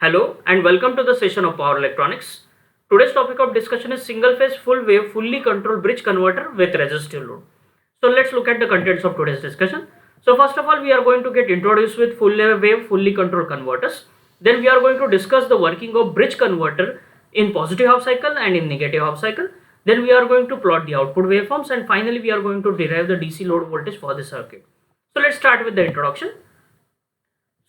Hello and welcome to the session of Power Electronics. Today's topic of discussion is single phase full wave fully controlled bridge converter with resistive load. So let's look at the contents of today's discussion. So first of all, we are going to get introduced with full wave fully controlled converters. Then we are going to discuss the working of bridge converter in positive half cycle and in negative half cycle. Then we are going to plot the output waveforms, and finally we are going to derive the DC load voltage for the circuit. So let's start with the introduction.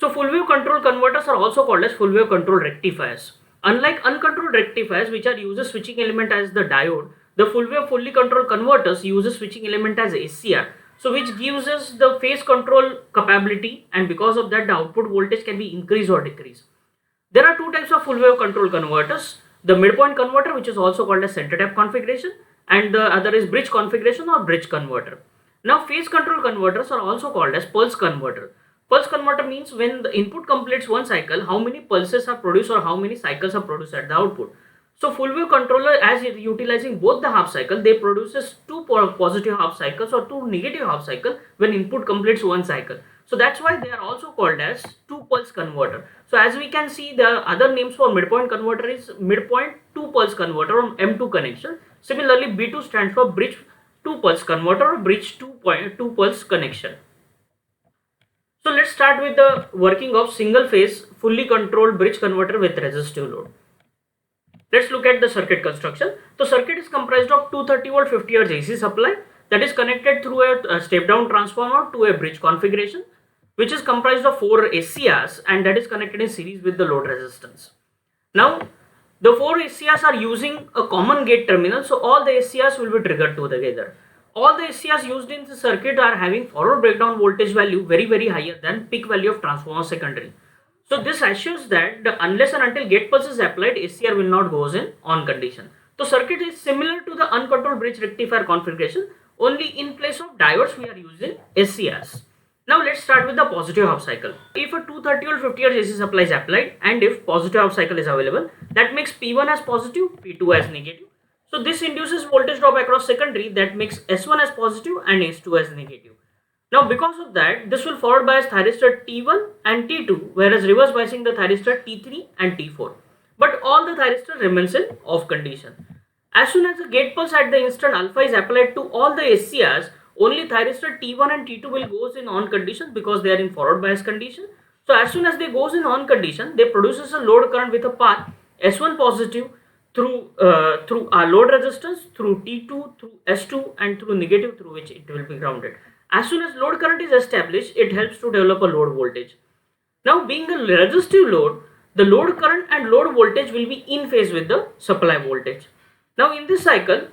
So full wave control converters are also called as full wave control rectifiers. Unlike uncontrolled rectifiers, which are uses switching element as the diode, the full wave fully controlled converters uses switching element as SCR. So which gives us the phase control capability, and because of that the output voltage can be increased or decreased. There are two types of full wave control converters. The midpoint converter, which is also called as center tap configuration, and the other is bridge configuration or bridge converter. Now phase control converters are also called as pulse converter. Pulse converter means when the input completes one cycle, how many pulses are produced or how many cycles are produced at the output. So full wave controller, as utilizing both the half cycle, they produces two positive half cycles or two negative half cycle when input completes one cycle. So that's why they are also called as two pulse converter. So as we can see, the other names for midpoint converter is midpoint two pulse converter or M2 connection. Similarly, B2 stands for bridge two pulse converter or bridge two pulse connection. So let's start with the working of single phase fully controlled bridge converter with resistive load. Let's look at the circuit construction. The circuit is comprised of 230 volt 50 Hz AC supply that is connected through a step down transformer to a bridge configuration, which is comprised of 4 SCRs and that is connected in series with the load resistance. Now the 4 SCRs are using a common gate terminal, so all the SCRs will be triggered together. All the SCRs used in the circuit are having forward breakdown voltage value very higher than peak value of transformer secondary. So this assures that unless and until gate pulse is applied, SCR will not goes in on condition. The circuit is similar to the uncontrolled bridge rectifier configuration, only in place of diodes we are using SCRs. Now let's start with the positive half cycle. If a 230 volt 50 Hz AC supply is applied and if positive half cycle is available, that makes P1 as positive, P2 as negative. So this induces voltage drop across secondary that makes S1 as positive and S2 as negative. Now because of that, this will forward bias thyristor T1 and T2, whereas reverse biasing the thyristor T3 and T4. But all the thyristor remains in off condition. As soon as the gate pulse at the instant alpha is applied to all the SCRs, only thyristor T1 and T2 will goes in on condition because they are in forward bias condition. So as soon as they goes in on condition, they produces a load current with a path S1 positive through our load resistance, through T2, through S2 and through negative through which it will be grounded. As soon as load current is established, it helps to develop a load voltage. Now being a resistive load, the load current and load voltage will be in phase with the supply voltage. Now in this cycle,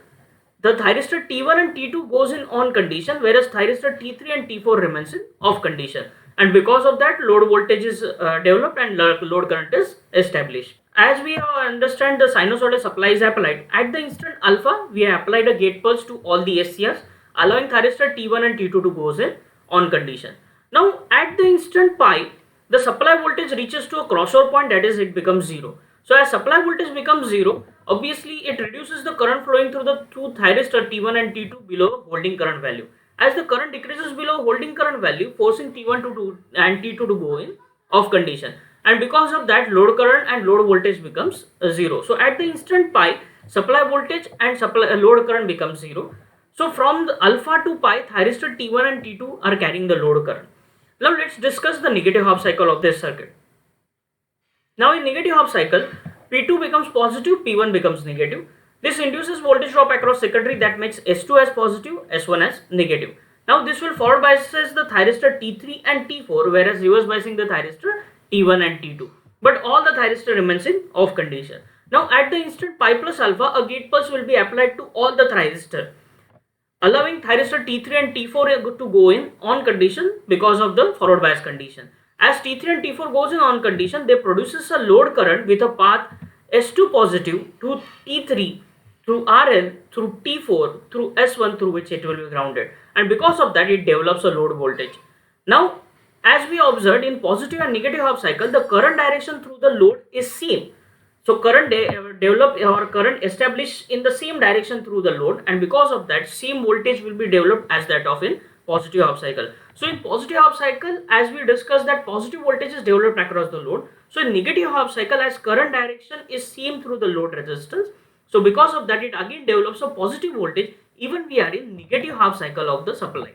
the thyristor T1 and T2 goes in on condition, whereas thyristor T3 and T4 remains in off condition, and because of that load voltage is developed and load current is established. As we understand, the sinusoidal supply is applied at the instant alpha. We have applied a gate pulse to all the SCRs, allowing thyristor T1 and T2 to goes in on condition. Now at the instant pi, the supply voltage reaches to a crossover point, that is it becomes 0. So as supply voltage becomes 0, obviously it reduces the current flowing through the two thyristor T1 and T2 below holding current value. As the current decreases below holding current value, forcing T1 to do and T2 to go in off condition, and because of that load current and load voltage becomes 0. So at the instant pi, supply voltage and load current becomes 0. So from the alpha to pi, thyristor T1 and T2 are carrying the load current. Now let's discuss the negative half cycle of this circuit. Now in negative half cycle, P2 becomes positive, P1 becomes negative. This induces voltage drop across secondary that makes S2 as positive, S1 as negative. Now this will forward biases the thyristor T3 and T4, whereas reverse biasing the thyristor T1 and T2. But all the thyristor remains in off condition. Now at the instant pi plus alpha, a gate pulse will be applied to all the thyristor, allowing thyristor T3 and T4 to go in on condition because of the forward bias condition. As T3 and T4 goes in on condition, they produces a load current with a path S2 positive to T3 through RL through T4 through S1 through which it will be grounded, and because of that it develops a load voltage. Now as we observed in positive and negative half cycle, the current direction through the load is same. So current develop or current established in the same direction through the load, and because of that same voltage will be developed as that of in positive half cycle. So in positive half cycle, as we discussed that positive voltage is developed across the load, So in negative half cycle, as current direction is seen through the load resistance, so because of that it again develops a positive voltage even we are in negative half cycle of the supply.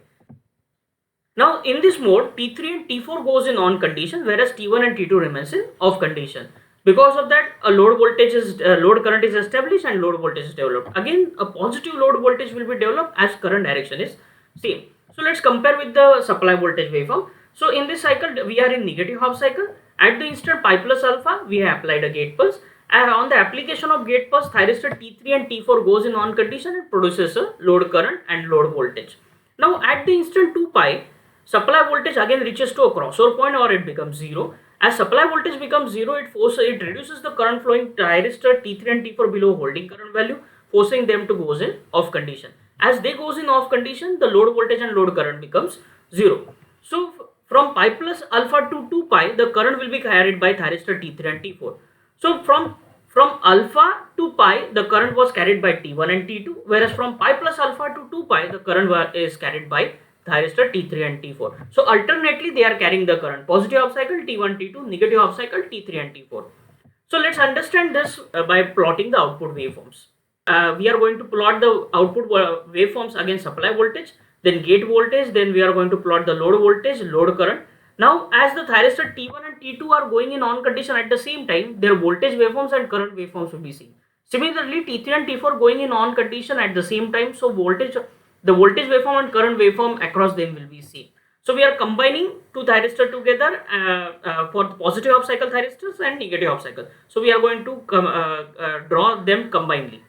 Now in this mode, T3 and T4 goes in on condition, whereas T1 and T2 remains in off condition. Because of that, a load current is established and load voltage is developed. Again, a positive load voltage will be developed as current direction is same. So let's compare with the supply voltage waveform. So in this cycle, we are in negative half cycle. At the instant pi plus alpha, we have applied a gate pulse. And on the application of gate pulse, thyristor T3 and T4 goes in on condition and produces a load current and load voltage. Now at the instant 2 pi, supply voltage again reaches to a crossover point or it becomes 0. As supply voltage becomes 0, it reduces the current flowing thyristor T3 and T4 below holding current value, forcing them to goes in off condition. As they goes in off condition, the load voltage and load current becomes 0. So from pi plus alpha to 2 pi, the current will be carried by thyristor T3 and T4. So from alpha to pi, the current was carried by T1 and T2, whereas from pi plus alpha to 2 pi, the current is carried by thyristor T3 and T4. So alternately they are carrying the current, positive half cycle T1, T2, negative half cycle T3 and T4. So let's understand this by plotting the output waveforms. We are going to plot the output waveforms against supply voltage, then gate voltage, then we are going to plot the load voltage, load current. Now as the thyristor T1 and T2 are going in on condition at the same time, their voltage waveforms and current waveforms will be seen. Similarly, T3 and T4 going in on condition at the same time, so the voltage waveform and current waveform across them will be seen. So we are combining two thyristors together for positive half cycle thyristors and negative half cycle. So we are going to draw them combinedly.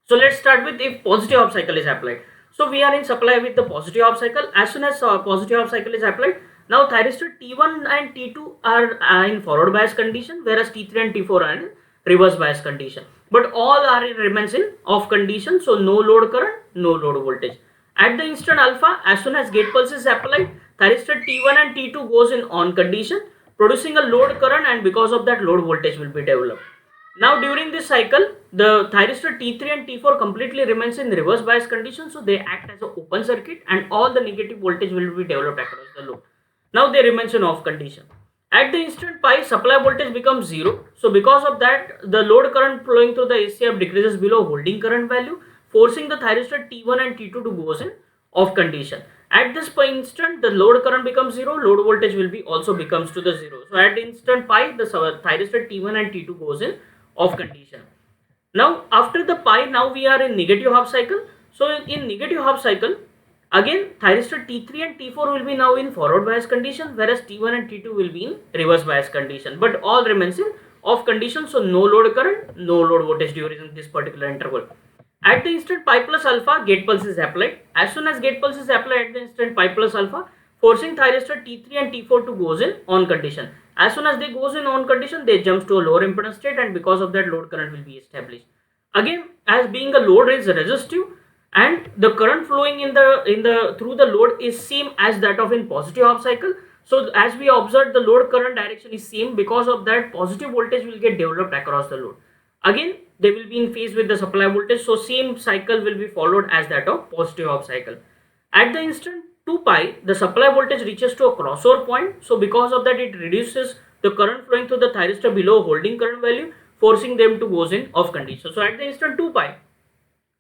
So let's start with if positive half cycle is applied. So we are in supply with the positive half cycle. As soon as positive half cycle is applied, now thyristor T1 and T2 are in forward bias condition, whereas T3 and T4 are in reverse bias condition. But all remains in off condition, so no load current, no load voltage. At the instant alpha, as soon as gate pulse is applied, thyristor T1 and T2 goes in on condition, producing a load current, and because of that load voltage will be developed. Now during this cycle, the thyristor T3 and T4 completely remains in reverse bias condition, so they act as an open circuit and all the negative voltage will be developed across the load. Now they remains in off condition. At the instant pi, supply voltage becomes 0. So because of that, the load current flowing through the ACF decreases below holding current value, forcing the thyristor T1 and T2 to goes in off condition. At this instant, the load current becomes 0, load voltage will be also becomes to the 0. So at the instant pi, the thyristor T1 and T2 goes in off condition. Now after the pi, now we are in negative half cycle. So in negative half cycle, again thyristor T3 and T4 will be now in forward bias condition, whereas T1 and T2 will be in reverse bias condition, but all remains in off condition, so no load current, no load voltage during this particular interval. At the instant pi plus alpha, gate pulse is applied. As soon as gate pulse is applied at the instant pi plus alpha, forcing thyristor T3 and T4 to goes in on condition. As soon as they goes in on condition, they jumps to a lower impedance state, and because of that load current will be established. Again, as being a load is resistive and the current flowing through the load is same as that of in positive half cycle, so as we observed, the load current direction is same. Because of that, positive voltage will get developed across the load. Again, they will be in phase with the supply voltage, so same cycle will be followed as that of positive half cycle. At the instant 2 pi, the supply voltage reaches to a crossover point, so because of that, it reduces the current flowing through the thyristor below holding current value, forcing them to goes in off condition. So at the instant 2 pi,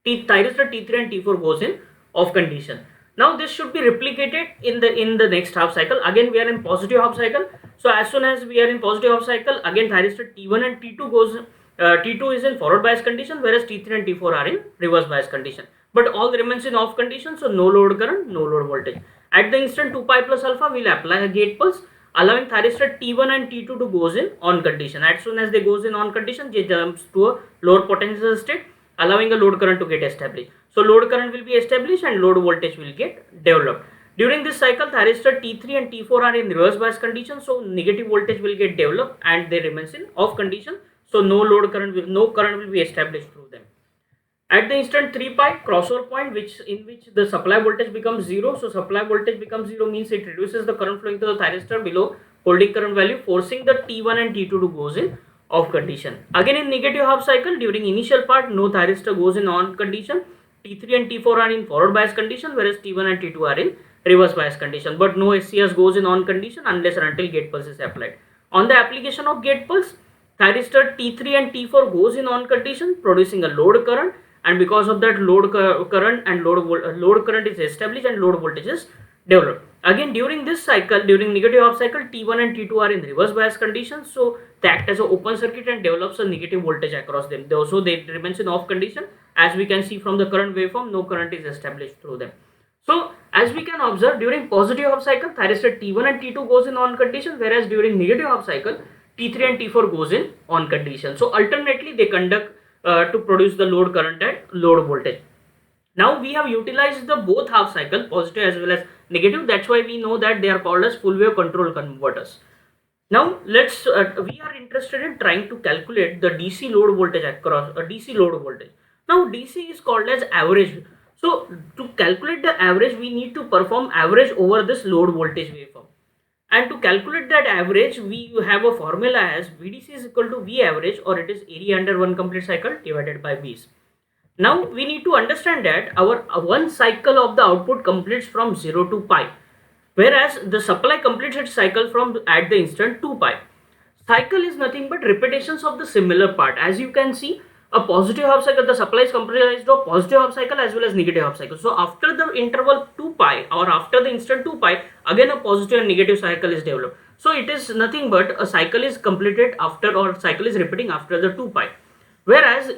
thyristor T3 and T4 goes in off condition. Now this should be replicated in the next half cycle. Again we are in positive half cycle, so as soon as we are in positive half cycle, again thyristor T1 and T2 goes T2 is in forward bias condition, whereas T3 and T4 are in reverse bias condition, but all remains in off condition, so no load current, no load voltage. At the instant 2 pi plus alpha, we will apply a gate pulse, allowing thyristor T1 and T2 to goes in on condition. As soon as they goes in on condition, they jumps to a lower potential state, allowing a load current to get established. So load current will be established and load voltage will get developed. During this cycle, thyristor T3 and T4 are in reverse bias condition, so negative voltage will get developed and they remains in off condition, so no current will be established through them. At the instant 3 pi, crossover point in which the supply voltage becomes 0. So supply voltage becomes 0 means it reduces the current flowing to the thyristor below holding current value, forcing the T1 and T2 to goes in off condition. Again in negative half cycle, during initial part, no thyristor goes in on condition. T3 and T4 are in forward bias condition, whereas T1 and T2 are in reverse bias condition, but no SCS goes in on condition unless and until gate pulse is applied. On the application of gate pulse, thyristor T3 and T4 goes in on condition, producing a load current, and because of that current and load current is established and load voltage is developed. Again, during this cycle, during negative half cycle, T1 and T2 are in reverse bias conditions, so they act as an open circuit and develops a negative voltage across them. Also, they remains in off condition. As we can see from the current waveform, no current is established through them. So as we can observe, during positive half cycle, thyristor T1 and T2 goes in on condition, whereas during negative half cycle, T3 and T4 goes in on condition. So alternately, they conduct to produce the load current and load voltage. Now we have utilized the both half cycle, positive as well as negative. That's why we know that they are called as full wave control converters. Now we are interested in trying to calculate the DC load voltage across a DC load voltage. Now DC is called as average. So to calculate the average, we need to perform average over this load voltage waveform. And to calculate that average, we have a formula as VDC is equal to V average, or it is area under one complete cycle divided by B's. Now we need to understand that our one cycle of the output completes from 0 to pi, whereas the supply completes its cycle from at the instant 2 pi. Cycle is nothing but repetitions of the similar part. As you can see, a positive half cycle, the supply is comprised of positive half cycle as well as negative half cycle. So after the interval 2 pi or after the instant 2 pi, again a positive and negative cycle is developed. So it is nothing but a cycle is completed after, or cycle is repeating after the 2 pi. Whereas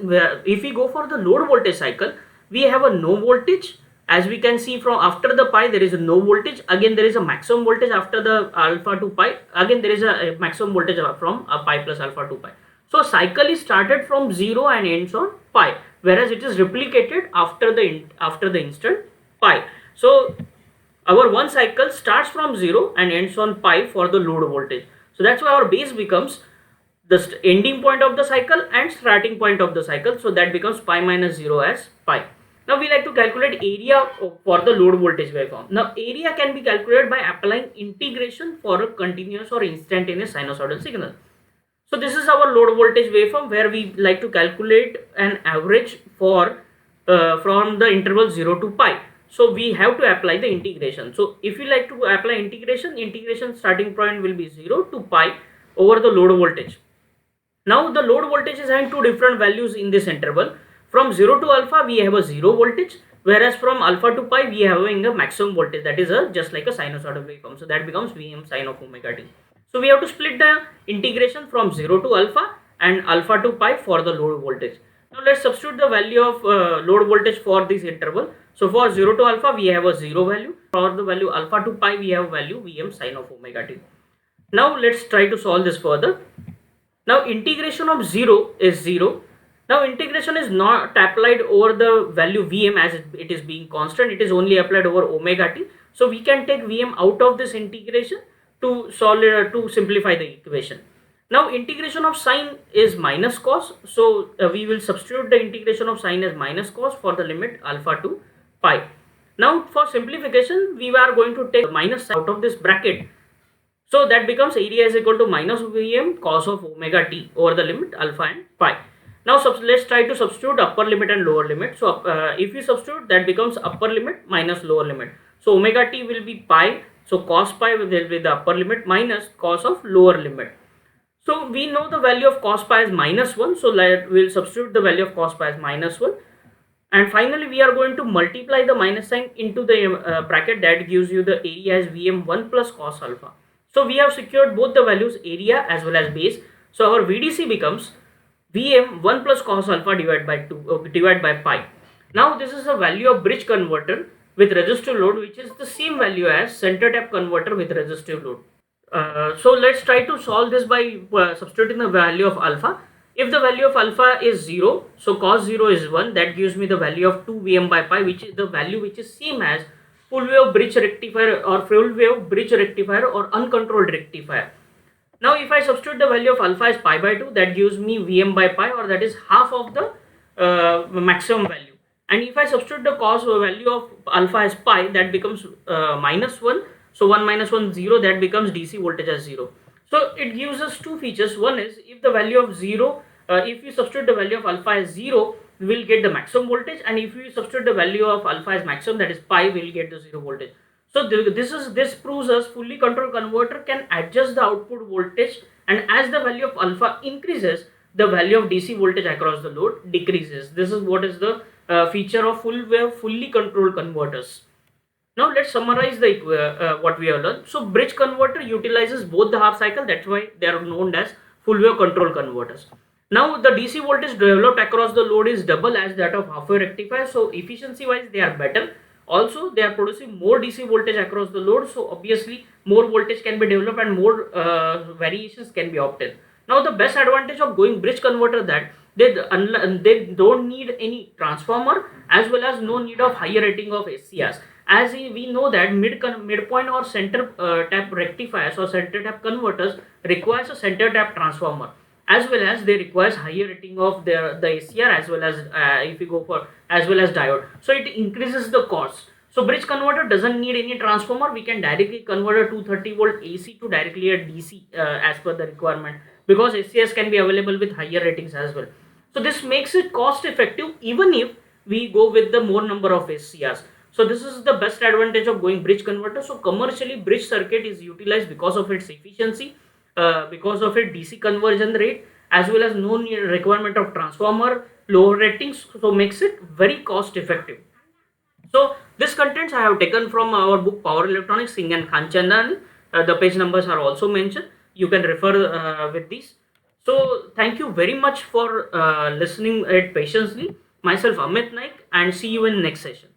if we go for the load voltage cycle, we have a no voltage. As we can see from after the pi, there is a no voltage. Again, there is a maximum voltage after the alpha to pi. Again, there is a maximum voltage from pi plus alpha to pi. So cycle is started from 0 and ends on pi, whereas it is replicated after the instant pi. So our one cycle starts from 0 and ends on pi for the load voltage. So that's why our base becomes the ending point of the cycle and starting point of the cycle. So that becomes pi minus 0 as pi. Now we like to calculate area for the load voltage waveform. Now area can be calculated by applying integration for a continuous or instantaneous sinusoidal signal. So this is our load voltage waveform where we like to calculate an average for from the interval 0 to pi. So we have to apply the integration. So if you like to apply integration starting point will be 0 to pi over the load voltage. Now the load voltage is having two different values in this interval. From 0 to alpha we have a 0 voltage, whereas from alpha to pi we are having a maximum voltage, that is just like a sinusoidal waveform. So that becomes Vm sin of omega t. So we have to split the integration from 0 to alpha and alpha to pi for the load voltage. Now let's substitute the value of load voltage for this interval. So for 0 to alpha we have a 0 value. For the value alpha to pi we have value Vm sin of omega t. Now let's try to solve this further. Now integration of 0 is 0. Now integration is not applied over the value Vm as it is being constant. It is only applied over omega t. So we can take Vm out of this integration to solve to simplify the equation. Now integration of sine is minus cos. So we will substitute the integration of sine as minus cos for the limit alpha to pi. Now for simplification we are going to take minus out of this bracket. So that becomes area is equal to minus Vm cos of omega t over the limit alpha and pi. Now let's try to substitute upper limit and lower limit. So if we substitute, that becomes upper limit minus lower limit. So omega t will be pi. So cos pi will be the upper limit minus cos of lower limit. So we know the value of cos pi is minus 1. So we will substitute the value of cos pi as minus 1. And finally we are going to multiply the minus sign into the bracket. That gives you the area as Vm1 plus cos alpha. So we have secured both the values, area as well as base. So our VDC becomes Vm1 plus cos alpha divided by 2 divided by pi. Now this is a value of bridge converter with resistive load, which is the same value as center tap converter with resistive load. So let's try to solve this by substituting the value of alpha. If the value of alpha is 0, so cos 0 is 1, that gives me the value of 2 Vm by pi, which is the value which is same as full wave bridge rectifier or full wave bridge rectifier or uncontrolled rectifier. Now if I substitute the value of alpha as pi by 2, that gives me Vm by pi, or that is half of the maximum value. And if I substitute the cos value of alpha as pi, that becomes minus 1. So 1 minus 1 0, that becomes DC voltage as 0. So it gives us two features. One is if the value of 0, if we substitute the value of alpha as 0, we will get the maximum voltage, and if we substitute the value of alpha as maximum, that is pi, we will get the 0 voltage. So this proves us fully controlled converter can adjust the output voltage and as the value of alpha increases, the value of DC voltage across the load decreases. This is what is the feature of full wave fully controlled converters. Now let's summarize the what we have learned. So bridge converter utilizes both the half cycle. That's why they are known as full wave control converters. Now the DC voltage developed across the load is double as that of half wave rectifier. So efficiency wise they are better. Also they are producing more DC voltage across the load. So obviously more voltage can be developed and more variations can be obtained. Now the best advantage of going bridge converter that they don't need any transformer as well as no need of higher rating of SCRs. As we know that midpoint or center tap rectifiers or center tap converters requires a center tap transformer, as well as they requires higher rating of the SCR as well as if you go for as well as diode. So it increases the cost. So bridge converter doesn't need any transformer. We can directly convert a 230 volt AC to directly a DC as per the requirement, because SCRs can be available with higher ratings as well. So this makes it cost effective even if we go with the more number of SCRs. So this is the best advantage of going bridge converter. So commercially bridge circuit is utilized because of its efficiency, because of its DC conversion rate, as well as no requirement of transformer, low ratings, so makes it very cost effective. So this contents I have taken from our book Power Electronics, Singh and Khanchandani. The page numbers are also mentioned. You can refer with these. So thank you very much for listening it patiently. Myself Amit Naik, and see you in next session.